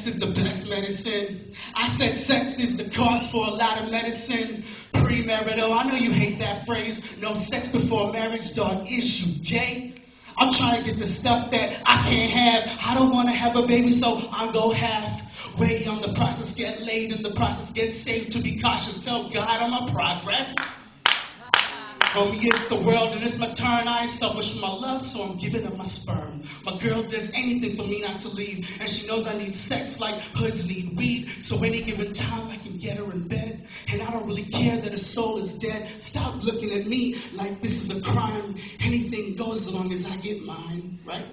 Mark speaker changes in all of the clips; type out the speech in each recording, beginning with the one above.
Speaker 1: Is the best medicine. I said sex is the cause for a lot of medicine. Premarital, I know you hate that phrase. No sex before marriage, dog, is you gay? I'm trying to get the stuff that I can't have. I don't want to have a baby, so I'll go halfway on the process. Get laid in the process, get saved. To be cautious, tell God on my progress. Homie, it's the world and it's my turn. I ain't selfish with my love, so I'm giving up my sperm. My girl does anything for me not to leave, and she knows I need sex like hoods need weed. So any given time I can get her in bed, and I don't really care that her soul is dead. Stop looking at me like this is a crime. Anything goes as long as I get mine, right?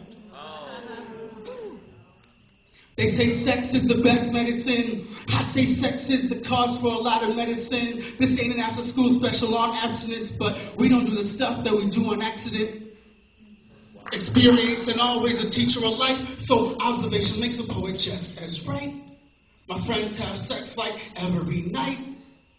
Speaker 1: They say sex is the best medicine. I say sex is the cause for a lot of medicine. This ain't an after school special on abstinence, but we don't do the stuff that we do on accident. Experience and always a teacher of life, so observation makes a poet just as right. My friends have sex like every night.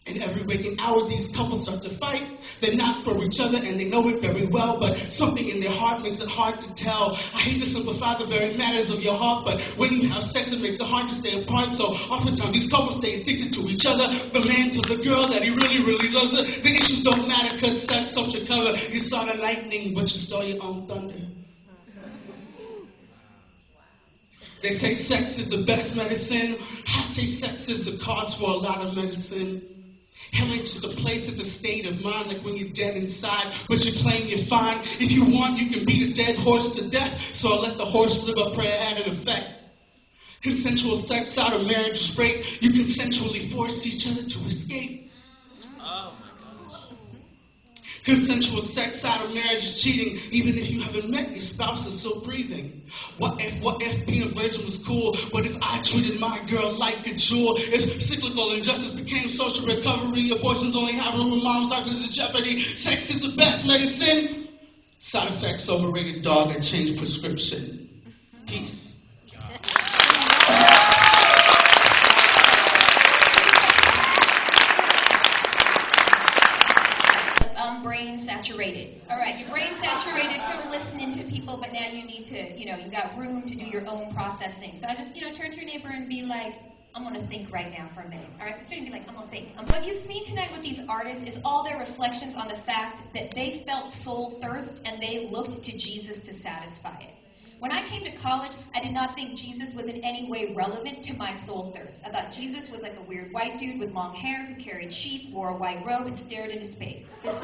Speaker 1: And every waking hour, these couples start to fight. They're not for each other, and they know it very well, but something in their heart makes it hard to tell. I hate to simplify the very matters of your heart, but when you have sex, it makes it hard to stay apart. So oftentimes, these couples stay addicted to each other. The man tells the girl that he really, really loves her. The issues don't matter, because sex helps you cover. You saw the lightning, but you stole your own thunder. They say sex is the best medicine. I say sex is the cause for a lot of medicine. Hell ain't just a place, it's a state of mind, like when you're dead inside, but you claim you're fine. If you want, you can beat a dead horse to death, so I'll let the horse live. A prayer had an effect. Consensual sex out of marriage is rape. You consensually force each other to escape. Consensual sex out of marriage is cheating, even if you haven't met your spouse is still breathing. What if being a virgin was cool? What if I treated my girl like a jewel? If cyclical injustice became social recovery, abortions only happen when mom's life is in jeopardy. Sex is the best medicine. Side effects overrated, dog, and change prescription. Peace.
Speaker 2: Brain saturated. All right, your brain saturated from listening to people, but now you need to, you got room to do your own processing. So I just, turn to your neighbor and be like, I'm going to think right now for a minute. All right, just be like, I'm going to think. What you've seen tonight with these artists is all their reflections on the fact that they felt soul thirst and they looked to Jesus to satisfy it. When I came to college, I did not think Jesus was in any way relevant to my soul thirst. I thought Jesus was like a weird white dude with long hair who carried sheep, wore a white robe, and stared into space. And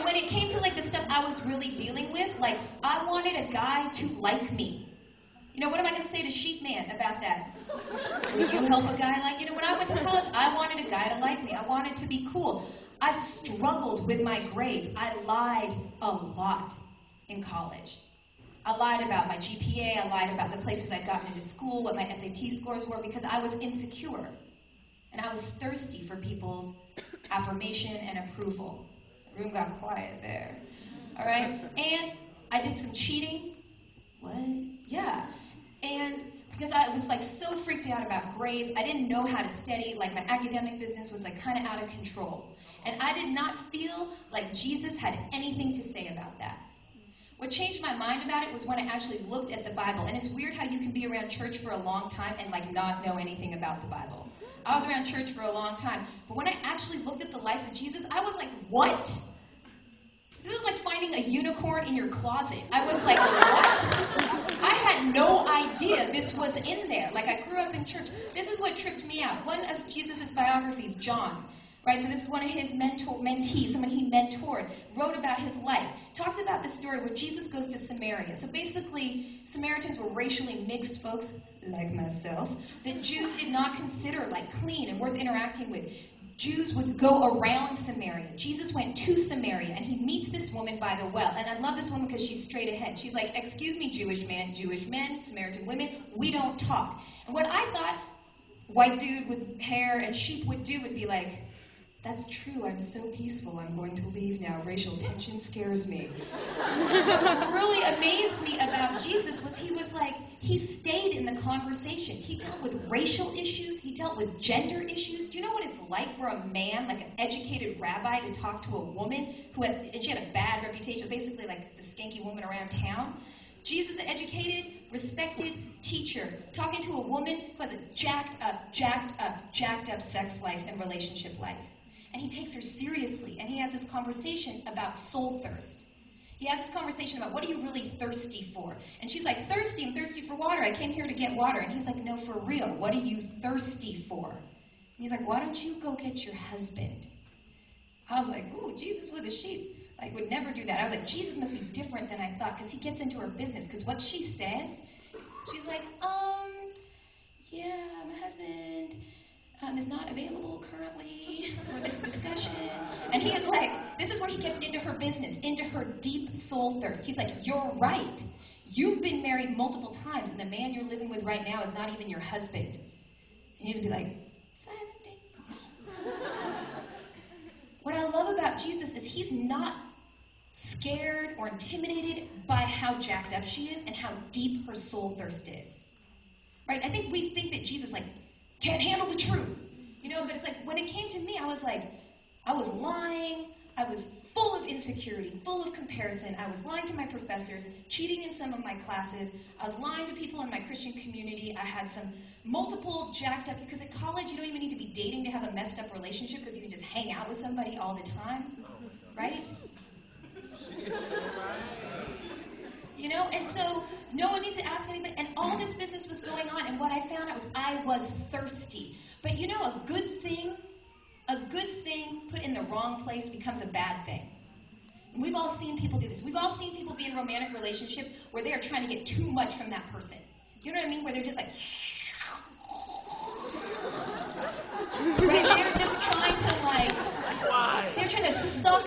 Speaker 2: when it came to like the stuff I was really dealing with, like I wanted a guy to like me. What am I going to say to Sheep Man about that? Will you help a guy like, when I went to college, I wanted a guy to like me. I wanted to be cool. I struggled with my grades. I lied a lot in college. I lied about my GPA. I lied about the places I'd gotten into school, what my SAT scores were, because I was insecure. And I was thirsty for people's affirmation and approval. The room got quiet there. All right? And I did some cheating. What? Yeah. And because I was like so freaked out about grades, I didn't know how to study, like my academic business was like kind of out of control. And I did not feel like Jesus had anything to say about that. What changed my mind about it was when I actually looked at the Bible. And it's weird how you can be around church for a long time and like not know anything about the Bible. I was around church for a long time, but when I actually looked at the life of Jesus, I was like, what? This is like finding a unicorn in your closet. I was like, what? I had no idea this was in there. Like, I grew up in church. This is what tripped me out. One of Jesus' biographies, John, right? So this is one of his mentees, someone he mentored, wrote about his life, talked about the story where Jesus goes to Samaria. So basically, Samaritans were racially mixed folks, like myself, that Jews did not consider like clean and worth interacting with. Jews would go around Samaria. Jesus went to Samaria, and he meets this woman by the well. And I love this woman because she's straight ahead. She's like, excuse me, Jewish man, Jewish men, Samaritan women, we don't talk. And what I thought white dude with hair and sheep would do would be like, that's true, I'm so peaceful, I'm going to leave now. Racial tension scares me. What really amazed me about Jesus was he stayed in the conversation. He dealt with racial issues, he dealt with gender issues. Do you know what it's like for a man, like an educated rabbi, to talk to a woman and she had a bad reputation, basically like the skanky woman around town? Jesus is an educated, respected teacher talking to a woman who has a jacked up sex life and relationship life. And he takes her seriously, and he has this conversation about soul thirst. He has this conversation about, what are you really thirsty for? And she's like, thirsty, I'm thirsty for water. I came here to get water. And he's like, no, for real, what are you thirsty for? And he's like, why don't you go get your husband? I was like, ooh, Jesus with a sheep. Like, would never do that. I was like, Jesus must be different than I thought, because he gets into her business. Because what she says, she's like, yeah, my husband is not available currently for this discussion. And he is like, this is where he gets into her business, into her deep soul thirst. He's like, you're right. You've been married multiple times, and the man you're living with right now is not even your husband. And you just be like, silent. What I love about Jesus is he's not scared or intimidated by how jacked up she is and how deep her soul thirst is. Right? I think we think that Jesus, like, can't handle the truth. You know, but it's like, when it came to me, I was like, I was lying. I was full of insecurity, full of comparison. I was lying to my professors, cheating in some of my classes. I was lying to people in my Christian community. I had some multiple jacked up, because at college you don't even need to be dating to have a messed up relationship, because you can just hang out with somebody all the time. Right? You know, and so no one needs to ask anything, and all this business was going on, and what I found out was I was thirsty. But you know, a good thing put in the wrong place becomes a bad thing. And we've all seen people do this. We've all seen people be in romantic relationships where they are trying to get too much from that person. You know what I mean? Where they're just like, right? They're just trying to they're trying to suck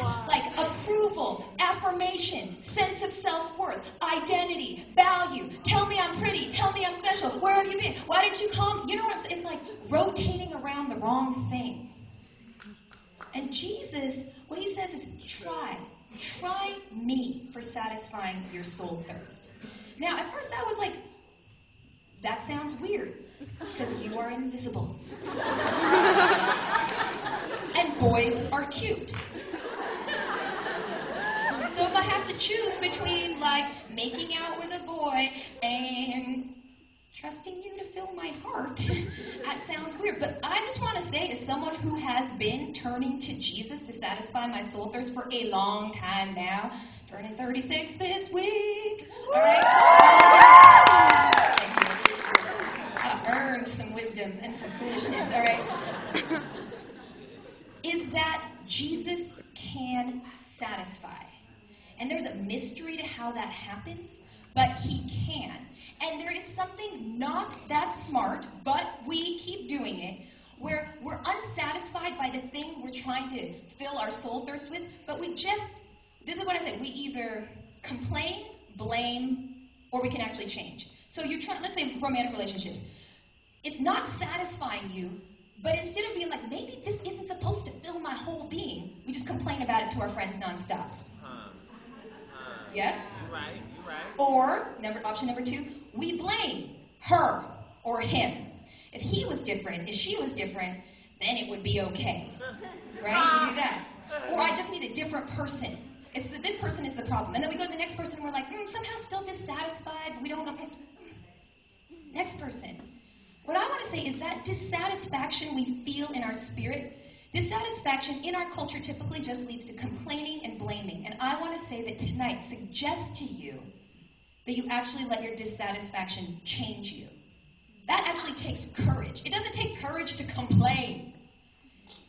Speaker 2: approval, affirmation, sense of self-worth, identity, value. Tell me I'm pretty. Tell me I'm special. Where have you been? Why didn't you call me? You know what I'm saying? It's like rotating around the wrong thing. And Jesus, what he says is, try me for satisfying your soul thirst. Now, at first I was like, that sounds weird, because you are invisible. And boys are cute. So if I have to choose between, making out with a boy and trusting you to fill my heart, that sounds weird. But I just want to say, as someone who has been turning to Jesus to satisfy my soul thirst for a long time now, turning 36 this week, all right? I earned some wisdom and some foolishness, all right? Is that Jesus can satisfy. And there's a mystery to how that happens, but he can. And there is something not that smart, but we keep doing it, where we're unsatisfied by the thing we're trying to fill our soul thirst with, but this is what I say, we either complain, blame, or we can actually change. So let's say romantic relationships. It's not satisfying you, but instead of being like, maybe this isn't supposed to fill my whole being, we just complain about it to our friends nonstop. Yes?
Speaker 3: You're right.
Speaker 2: Or, option number 2, we blame her or him. If he was different, if she was different, then it would be okay. Right? We do that. Or I just need a different person. It's that this person is the problem. And then we go to the next person and we're like, somehow still dissatisfied, but we don't know. Next person. What I want to say is that dissatisfaction we feel in our spirit, dissatisfaction in our culture typically just leads to complaining and blaming. And I want to say that tonight, suggest to you that you actually let your dissatisfaction change you. That actually takes courage. It doesn't take courage to complain.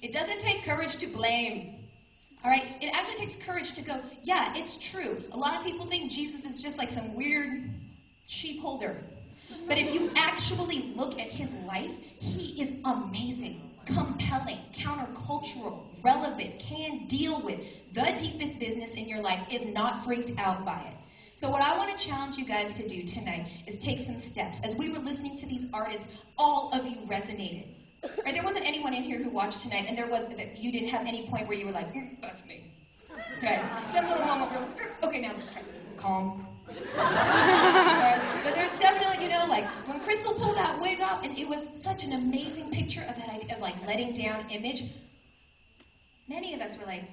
Speaker 2: It doesn't take courage to blame. All right? It actually takes courage to go, yeah, it's true. A lot of people think Jesus is just like some weird sheep holder. But if you actually look at his life, he is amazing, compelling, countercultural, relevant, can deal with the deepest business in your life, is not freaked out by it. So what I want to challenge you guys to do tonight is take some steps. As we were listening to these artists, all of you resonated. Right? There wasn't anyone in here who watched tonight, and you didn't have any point where you were like, that's me. Okay? Some little moment where, okay, now, calm. But there's definitely, when Crystal pulled that wig off, and it was such an amazing picture of that idea of letting down image, many of us were like,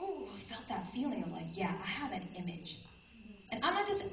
Speaker 2: ooh, I felt that feeling of yeah, I have an image. And I'm not just,